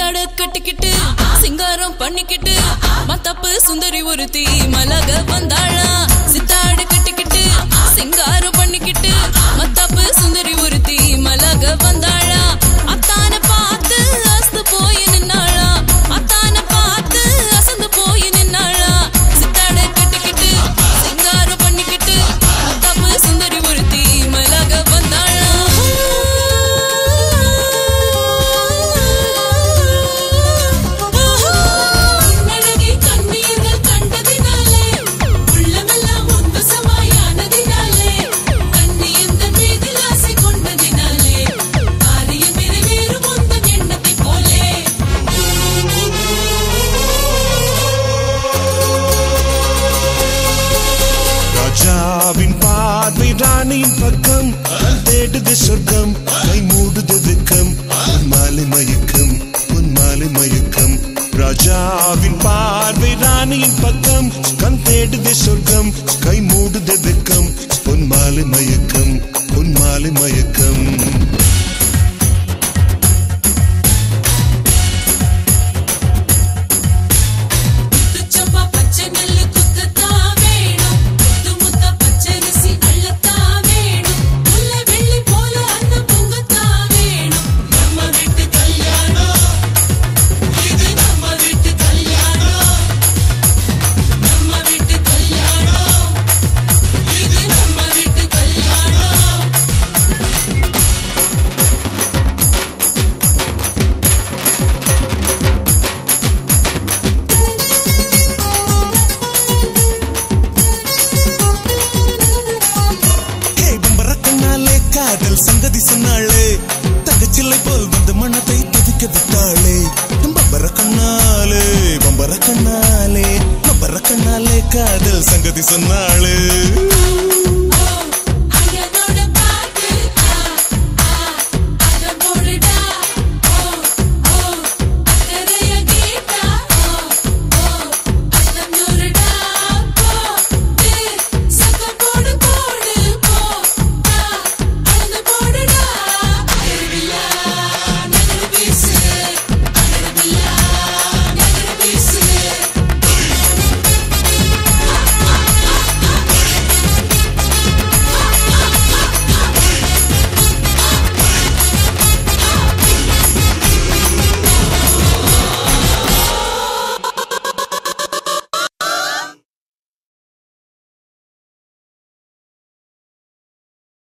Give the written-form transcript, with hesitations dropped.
சித்தாட கட்டிக்கிட்டு சிங்காரம் பண்ணிக்கிட்டு மத்தப்பு சுந்தரி ஒருத்தி மலக வந்தாளா. சித்தாட கட்டிக்கிட்டு சிங்காரம் பண்ணிக்கிட்டு மத்தப்பு சுந்தரி ஒருத்தி மலக வந்தாளா. அத்தான பார்த்து அசந்து போய் நின்னாளா. அத்தான பார்த்து அசந்து போய் நின்னாளா. சித்தாட கட்டிக்கிட்டு சிங்காரம் பண்ணிக்கிட்டு மத்தப்பு சுந்தரி ஒருத்தி மலக வந்தாளா. ராஜாவின் பார்வை ராணியின் பக்கம் தேடுது சொர்க்கம் கை மூடுது வெக்கம் மாலை மயக்கம் உன் மாலை மயக்கம். ராஜாவின் பார்வை ராணியின் பக்கம் கண் தேடுது சொர்க்கம் கை மூடுது வெக்கம் உன் மாலை மயக்கம் உன் மாலை மயக்கம். காதல் சங்கதி சொன்னாளே தகச்சில்லை போல் வந்து மனத்தை துதிக்க விட்டாளே. பம்பர கண்ணாலே பம்பர கண்ணாலே பம்பர கண்ணாலே காதல் சங்கதி சொன்னாளே.